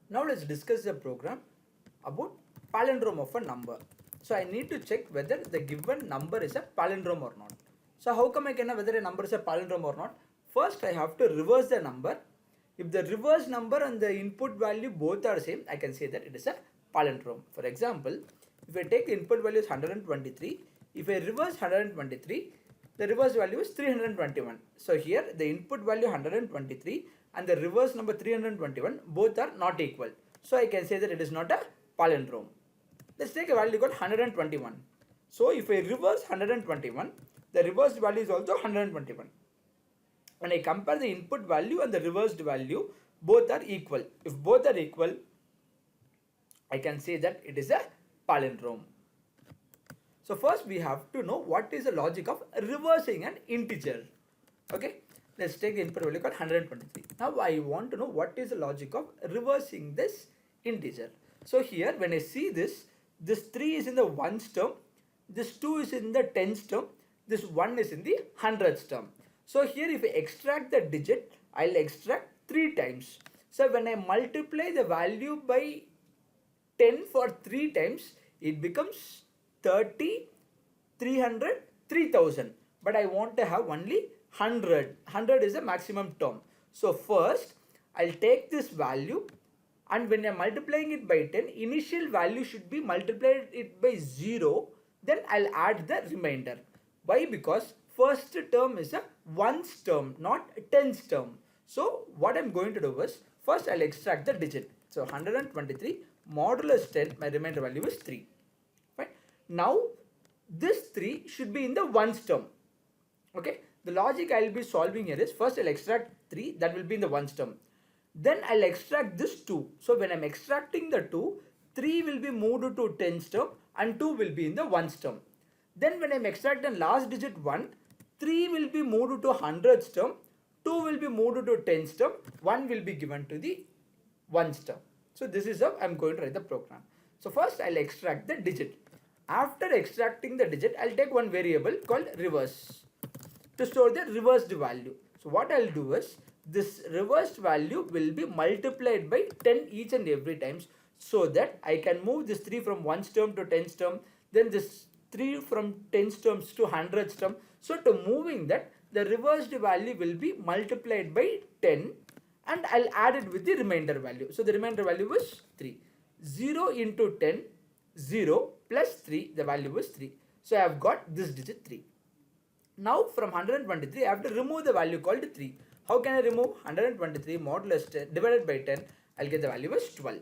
Now let's discuss the program about palindrome of a number. So I need to check whether the given number is a palindrome or not. So how come I can know whether a number is a palindrome or not? First I have to reverse the number. If the reverse number and the input value both are same, I can say that it is a palindrome. For example, if I take the input value is 123, if I reverse 123, the reverse value is 321. So here the input value 123 and the reverse number 321 both are not equal. So I can say that it is not a palindrome. Let's take a value called 121. So if I reverse 121, the reversed value is also 121. When I compare the input value and the reversed value, both are equal. If both are equal, I can say that it is a palindrome. So first we have to know what is the logic of reversing an integer. Okay, let's take the input value called 123. Now I want to know what is the logic of reversing this integer. So here when I see this 3 is in the ones term, this 2 is in the tens term, this 1 is in the hundreds term. So here if I extract the digit, I'll extract 3 times. So when I multiply the value by 10 for 3 times, it becomes 30, 300, 3000. But I want to have only 100. 100 is the maximum term. So first, I'll take this value and when I'm multiplying it by 10, initial value should be multiplied it by 0. Then I'll add the remainder. Why? Because first term is a ones term, not tens term. So what I'm going to do is, first I'll extract the digit. So 123 modulus 10, my remainder value is 3. Fine. Now this 3 should be in the ones term. Okay. The logic I'll be solving here is, first I'll extract 3, that will be in the ones term. Then I'll extract this 2. So when I'm extracting the 2, 3 will be moved to tens term and 2 will be in the ones term. Then when I'm extracting last digit 1, 3 will be moved to hundreds term, 2 will be moved to tens term, 1 will be given to the ones term. So this is how I'm going to write the program. So first I'll extract the digit. After extracting the digit, I'll take one variable called reverse to store the reversed value. So what I'll do is, this reversed value will be multiplied by 10 each and every times, so that I can move this 3 from ones term to tens term, then this 3 from tens terms to hundreds term. So to moving that, the reversed value will be multiplied by 10 and I'll add it with the remainder value. So the remainder value is 3. 0 into 10, 0 plus 3, the value is 3. So I have got this digit 3. Now from 123, I have to remove the value called 3. How can I remove 123 modulus 10 divided by 10? I'll get the value as 12.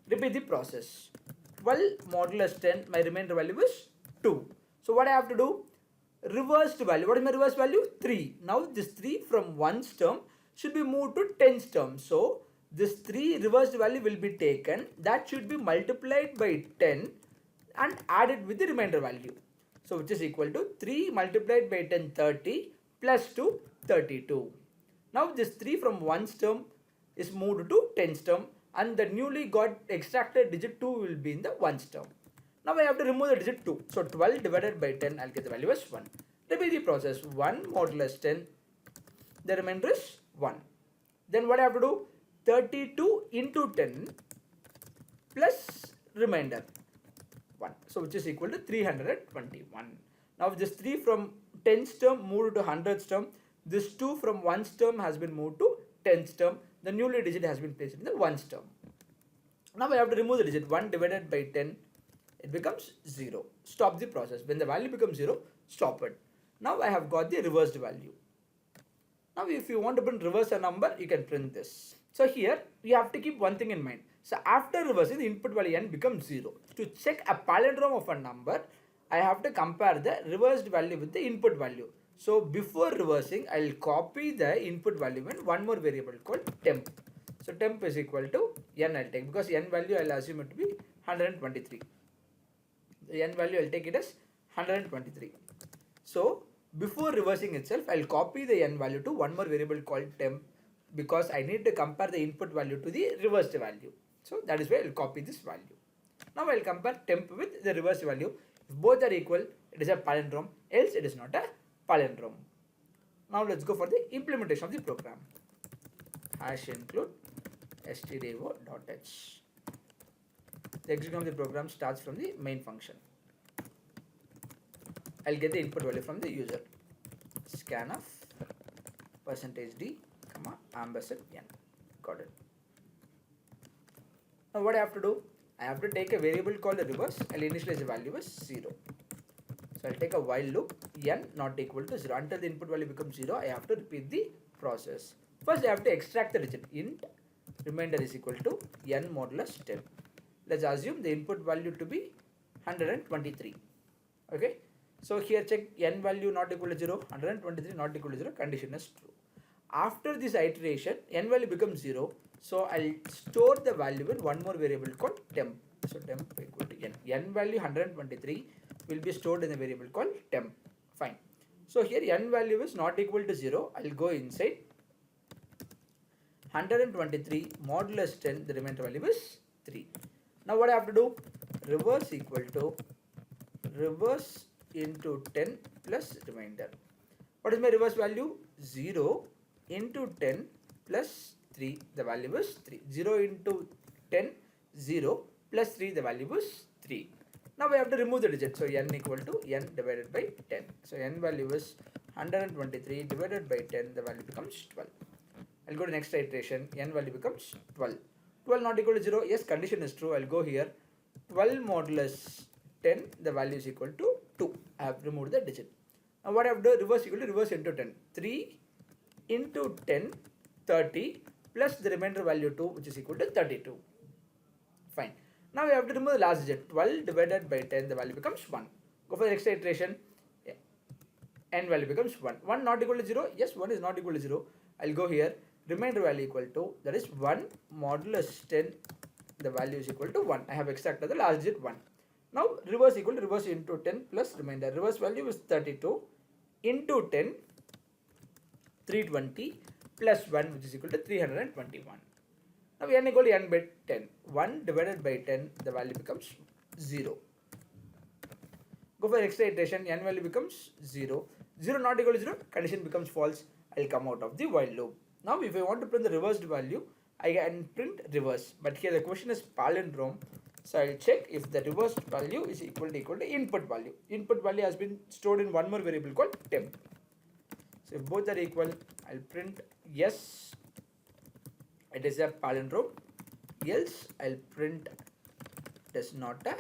Repeat the process. 12 modulus 10, my remainder value is 2. So what I have to do? Reversed value. What is my reverse value? 3. Now this 3 from ones term should be moved to tens term. So this 3 reversed value will be taken. That should be multiplied by 10 and added with the remainder value. So which is equal to 3 multiplied by 10, 30 plus 2, 32. Now this 3 from ones term is moved to tens term and the newly got extracted digit 2 will be in the ones term. Now I have to remove the digit 2. So 12 divided by 10, I'll get the value as 1. Repeat the process. 1 modulus 10, the remainder is 1. Then what I have to do? 32 into 10 plus remainder 1. So which is equal to 321. Now this 3 from tens term moved to hundreds term. This 2 from ones term has been moved to tens term. The newly digit has been placed in the ones term. Now I have to remove the digit 1 divided by 10. It becomes 0. Stop the process. When the value becomes 0, stop it. Now I have got the reversed value. Now if you want to print reverse a number, you can print this. So here you have to keep one thing in mind. So after reversing, the input value n becomes 0. To check a palindrome of a number, I have to compare the reversed value with the input value. So before reversing, I will copy the input value in one more variable called temp. So temp is equal to n I'll take, because n value I'll assume it to be 123. The n value I'll take it as 123. So before reversing itself, I'll copy the n value to one more variable called temp, because I need to compare the input value to the reversed value. So that is why I'll copy this value. Now I'll compare temp with the reversed value. If both are equal, it is a palindrome, else it is not a palindrome. Now let's go for the implementation of the program. Hash include stdio.h. The execution of the program starts from the main function. I'll get the input value from the user. Scanf %d, ampersand n. Got it. Now what I have to do? I have to take a variable called the reverse. I'll initialize the value as 0. So I'll take a while loop n not equal to 0. Until the input value becomes 0, I have to repeat the process. First I have to extract the digit. Int remainder is equal to n modulus 10. Let's assume the input value to be 123. Okay. So here check n value not equal to 0, 123 not equal to 0, condition is true. After this iteration, n value becomes 0. So I'll store the value in one more variable called temp. So temp equal to n. N value 123 will be stored in a variable called temp. Fine. So here n value is not equal to 0. I'll go inside 123 modulus 10, the remainder value is 3. Now what I have to do? Reverse equal to reverse into 10 plus remainder. What is my reverse value? 0 into 10 plus 3, the value is 3. 0 into 10, 0 plus 3, the value is 3. Now we have to remove the digit. So n equal to n divided by 10. So n value is 123 divided by 10, the value becomes 12. I'll go to next iteration, n value becomes 12. 12 not equal to 0, yes, condition is true. I'll go here, 12 modulus 10, the value is equal to 2. I have removed the digit. Now what I have to do? Reverse equal to reverse into 10. 3 into 10, 30 plus the remainder value 2, which is equal to 32. Fine. Now we have to remove the last digit. 12 divided by 10, the value becomes 1. Go for the next iteration. N value becomes 1. 1 not equal to 0. Yes, 1 is not equal to 0. I'll go here. Remainder value equal to, that is 1 modulus 10, the value is equal to 1. I have extracted the last digit 1. Now reverse equal to reverse into 10 plus remainder. Reverse value is 32 into 10, 320 plus 1, which is equal to 321. Now n equal to n by 10. 1 divided by 10, the value becomes 0. Go for extra iteration, n value becomes 0. 0 not equal to 0, condition becomes false. I'll come out of the while loop. Now if I want to print the reversed value, I can print reverse. But here the question is palindrome. So I'll check if the reversed value is equal to input value. Input value has been stored in one more variable called temp. So if both are equal, I'll print yes, it is a palindrome, else I'll print it is not a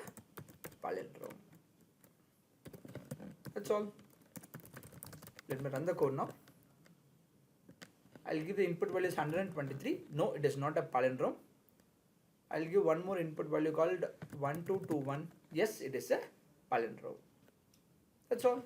palindrome. That's all. Let me run the code now. I'll give the input value is 123. No, it is not a palindrome. I'll give one more input value called 1221. Yes, it is a palindrome. That's all.